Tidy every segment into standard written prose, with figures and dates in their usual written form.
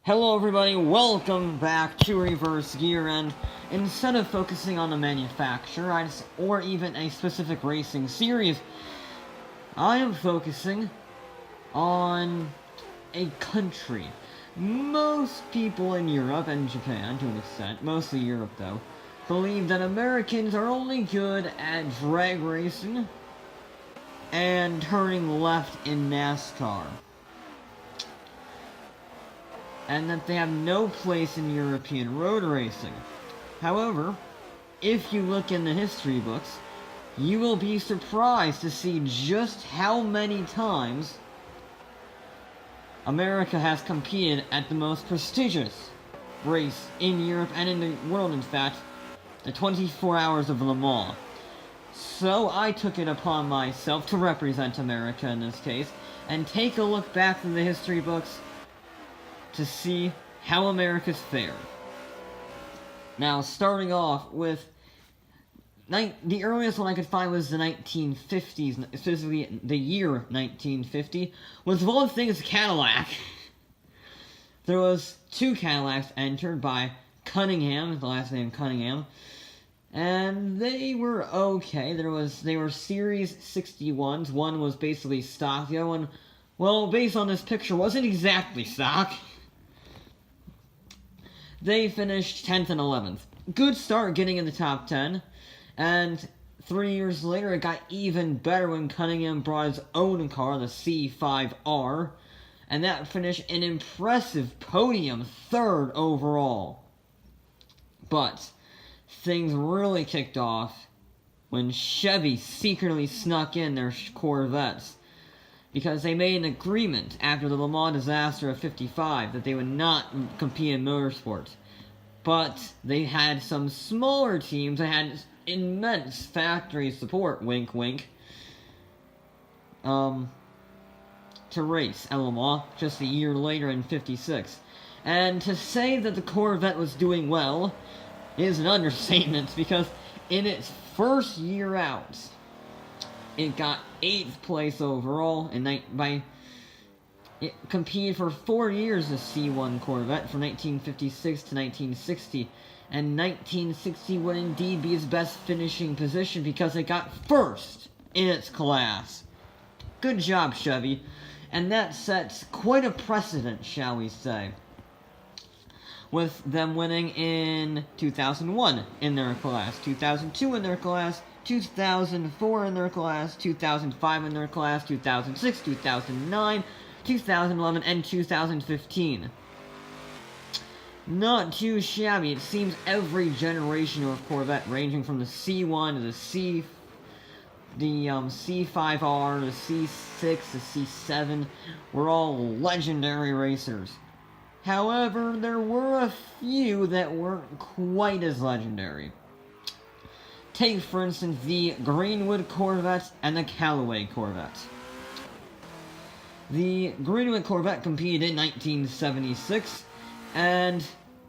Hello everybody, welcome back to Reverse Gear, and instead of focusing on a manufacturer or even a specific racing series, I am focusing on a country. Most people in Europe and Japan, to an extent, mostly Europe though, believe that Americans are only good at drag racing and turning left in NASCAR, and that they have no place in European road racing. However, if you look in the history books, you will be surprised to see just how many times America has competed at the most prestigious race in Europe and in the world, in fact, the 24 Hours of Le Mans. So I took it upon myself to represent America in this case, and take a look back through the history books to see how America's fared. Now, starting off with the earliest one I could find was the 1950s, specifically the year 1950, was of all things Cadillac. There was 2 Cadillacs entered by Cunningham, the last name Cunningham, and they were okay. They were Series 61s. One was basically stock. The other one, well, based on this picture, wasn't exactly stock. They finished 10th and 11th. Good start getting in the top 10. And 3 years later, it got even better when Cunningham brought his own car, the C5R. And that finished an impressive podium, 3rd overall. But things really kicked off when Chevy secretly snuck in their Corvettes, because they made an agreement after the Le Mans disaster of '55 that they would not compete in motorsports. But they had some smaller teams that had immense factory support, wink wink, to race at Le Mans just a year later in '56. And to say that the Corvette was doing well is an understatement, because in its first year out, it got 8th place overall, and it competed for 4 years, the C1 Corvette, from 1956 to 1960. And 1960 would indeed be its best finishing position, because it got 1st in its class. Good job, Chevy. And that sets quite a precedent, shall we say, with them winning in 2001 in their class, 2002 in their class, 2004 in their class, 2005 in their class, 2006, 2009, 2011, and 2015. Not too shabby. It seems every generation of Corvette, ranging from the C1 to the C5R, the C6, the C7, were all legendary racers. However, there were a few that weren't quite as legendary. Take, for instance, the Greenwood Corvette and the Callaway Corvette. The Greenwood Corvette competed in 1976, and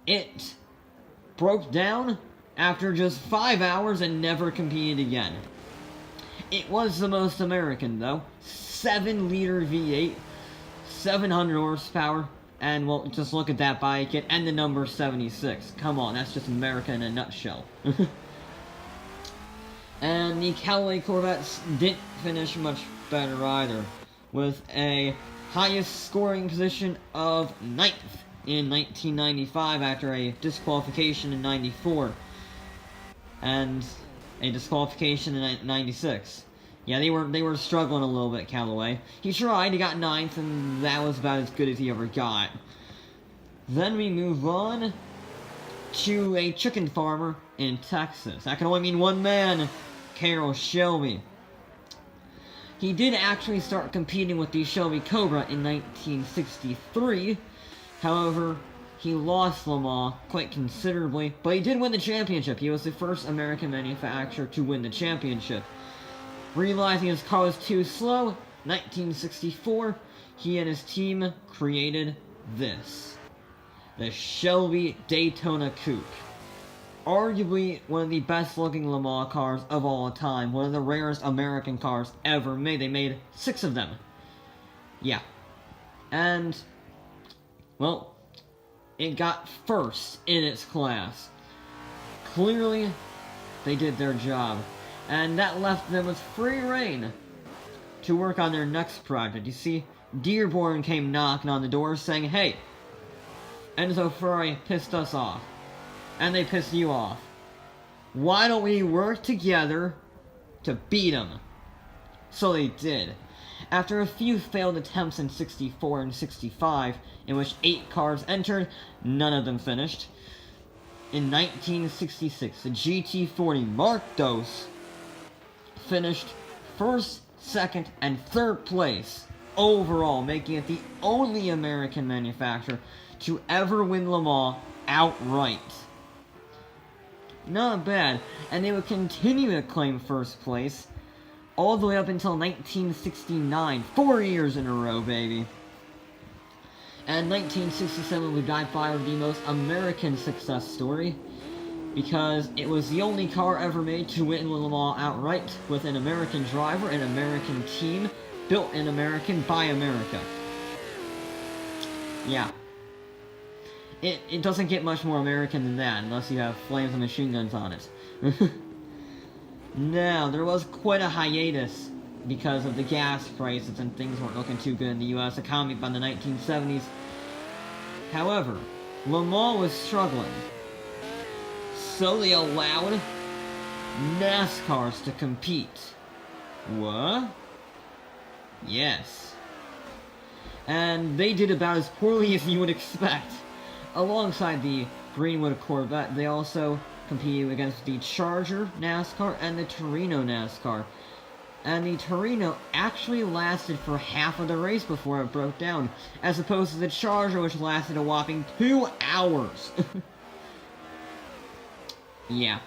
it broke down after just 5 hours and never competed again. It was the most American, though. 7-liter V8, 700 horsepower, and, well, just look at that bike kit, and the number 76. Come on, that's just America in a nutshell. And the Callaway Corvettes didn't finish much better either, with a highest scoring position of 9th in 1995 after a disqualification in 94, and a disqualification in 96. Yeah, they were struggling a little bit, Callaway. He tried, he got 9th, and that was about as good as he ever got. Then we move on to a chicken farmer in Texas. That can only mean one man, Carroll Shelby. He did actually start competing with the Shelby Cobra in 1963. However, he lost Le Mans quite considerably, but he did win the championship. He was the first American manufacturer to win the championship. Realizing his car was too slow, 1964, he and his team created this: the Shelby Daytona Coupe. Arguably one of the best looking Le Mans cars of all time, one of the rarest American cars ever made. They made 6 of them. Yeah. And, well, it got first in its class. Clearly, they did their job, and that left them with free reign to work on their next project. You see, Dearborn came knocking on the door saying, "Hey, Enzo Ferrari pissed us off, and they pissed you off. Why don't we work together to beat them?" So they did. After a few failed attempts in 64 and 65, in which 8 cars entered, none of them finished. In 1966, the GT40 Mark Dos finished first, second, and third place overall, making it the only American manufacturer to ever win Le Mans outright. Not bad, and they would continue to claim first place all the way up until 1969, 4 years in a row, baby. And 1967 we got by with the most American success story, because it was the only car ever made to win Le Mans outright, with an American driver, an American team, built in American by America. Yeah. It doesn't get much more American than that, unless you have flames and machine guns on it. Now, there was quite a hiatus because of the gas prices and things weren't looking too good in the US economy by the 1970s. However, Le Mans was struggling, so they allowed NASCARs to compete. What? Yes. And they did about as poorly as you would expect. Alongside the Greenwood Corvette, they also competed against the Charger NASCAR and the Torino NASCAR. And the Torino actually lasted for half of the race before it broke down, as opposed to the Charger, which lasted a whopping 2 hours. Yeah.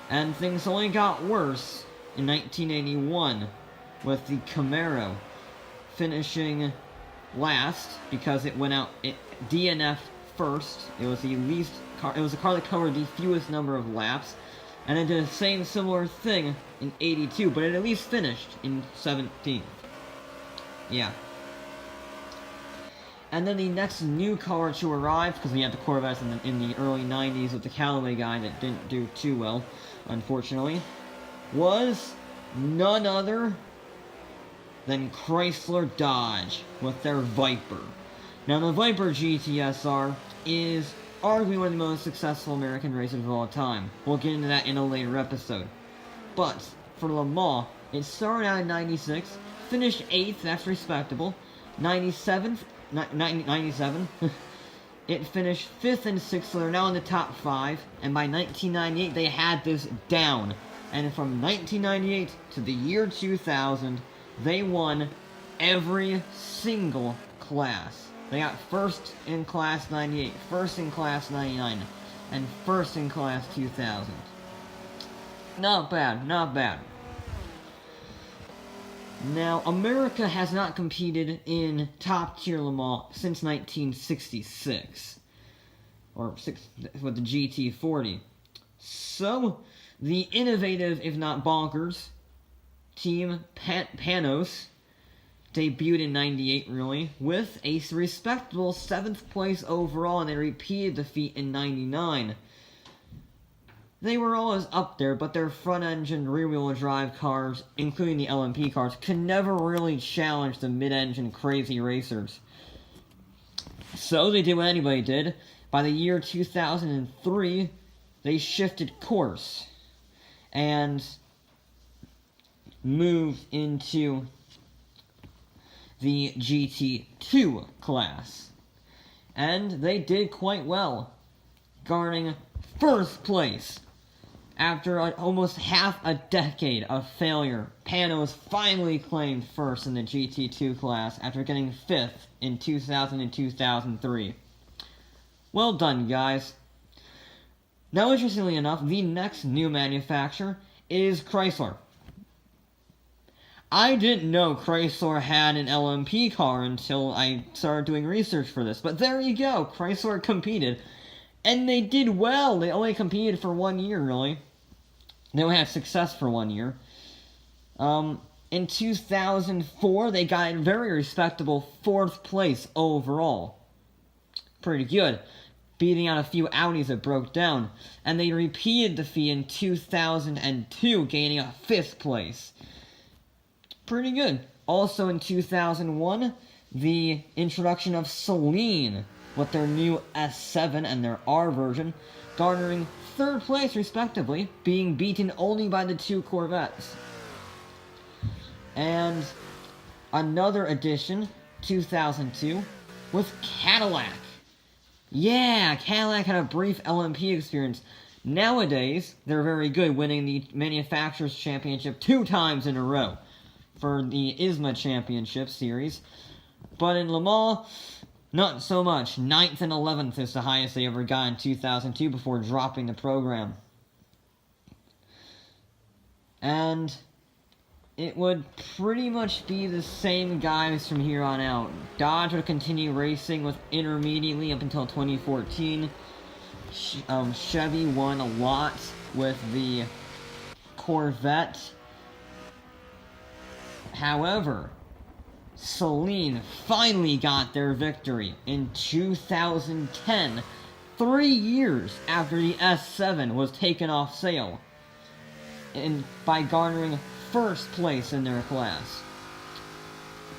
And things only got worse in 1981, with the Camaro finishing last because it went out DNF first. It was the least car. It was a car that covered the fewest number of laps, and it did the same similar thing in 82, but it at least finished in 17th. Yeah. And then the next new car to arrive, because we had the Corvettes in the early 90s with the Callaway guy that didn't do too well, unfortunately, was none other than Chrysler Dodge with their Viper. Now, the Viper GTS-R is arguably one of the most successful American races of all time. We'll get into that in a later episode. But, for Le Mans, it started out in 96, finished 8th, that's respectable. 97, it finished 5th and 6th, so they're now in the top 5. And by 1998, they had this down. And from 1998 to the year 2000, they won every single class. They got first in class 98, first in class 99, and first in class 2000. Not bad, not bad. Now, America has not competed in top-tier Le Mans since 1966, with the GT40. So, the innovative, if not bonkers, team Panos debuted in 98, really, with a respectable 7th place overall, and they repeated the feat in 99. They were always up there, but their front-engine, rear-wheel drive cars, including the LMP cars, could never really challenge the mid-engine crazy racers. So they did what anybody did. By the year 2003, they shifted course and moved into the GT2 class. And they did quite well, garnering first place. After almost half a decade of failure, Panos finally claimed first in the GT2 class after getting 5th in 2000 and 2003. Well done, guys. Now, interestingly enough, the next new manufacturer is Chrysler. I didn't know Chrysler had an LMP car until I started doing research for this, but there you go, Chrysler competed, and they did well. They only competed for 1 year, really. They only had success for 1 year. In 2004, they got a very respectable 4th place overall. pretty good, beating out a few Audis that broke down. And they repeated the feat in 2002, gaining a 5th place. Pretty good. Also in 2001, the introduction of Celine with their new S7 and their R version, garnering 3rd place respectively, being beaten only by the 2 Corvettes. And another addition, 2002, with Cadillac. Yeah, Cadillac had a brief LMP experience. Nowadays, they're very good, winning the Manufacturers' Championship 2 times in a row for the ISMA Championship Series. But in Le Mans, not so much. 9th and 11th is the highest they ever got in 2002 before dropping the program. And it would pretty much be the same guys from here on out. Dodge would continue racing with intermediately up until 2014. Chevy won a lot with the Corvette. However, Celine finally got their victory in 2010, 3 years after the S7 was taken off sale, and by garnering 1st place in their class.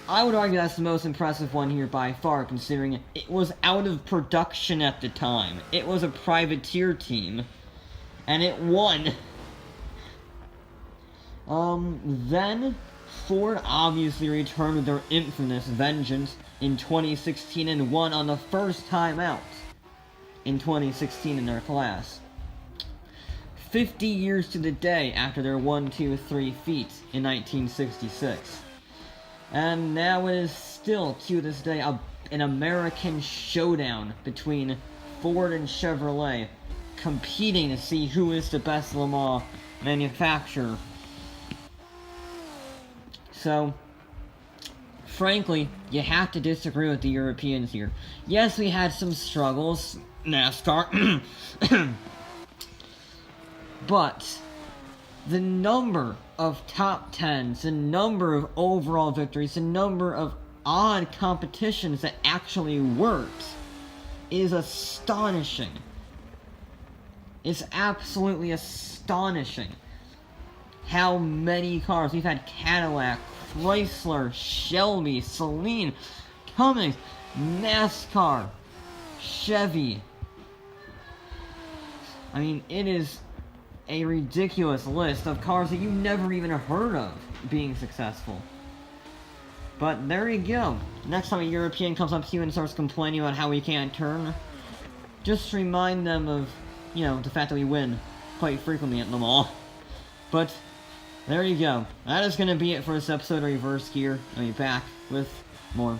I would argue that's the most impressive one here by far, considering it was out of production at the time. It was a privateer team, and it won. Then Ford obviously returned with their infamous vengeance in 2016 and won on the first time out in 2016 in their class. 50 years to the day after their 1-2-3 feat in 1966. And now it is still, to this day, an American showdown between Ford and Chevrolet, competing to see who is the best Le Mans manufacturer. So, frankly, you have to disagree with the Europeans here. Yes, we had some struggles, NASCAR, but the number of top 10s, the number of overall victories, the number of odd competitions that actually worked is astonishing. It's absolutely astonishing how many cars. We've had Cadillac, Chrysler, Shelby, Celine, Cummins, NASCAR, Chevy. I mean, it is a ridiculous list of cars that you never even heard of being successful. But there you go. Next time a European comes up to you and starts complaining about how we can't turn, just remind them of, you know, the fact that we win quite frequently at Le Mans. But there you go. That is going to be it for this episode of Reverse Gear. I'll be back with more.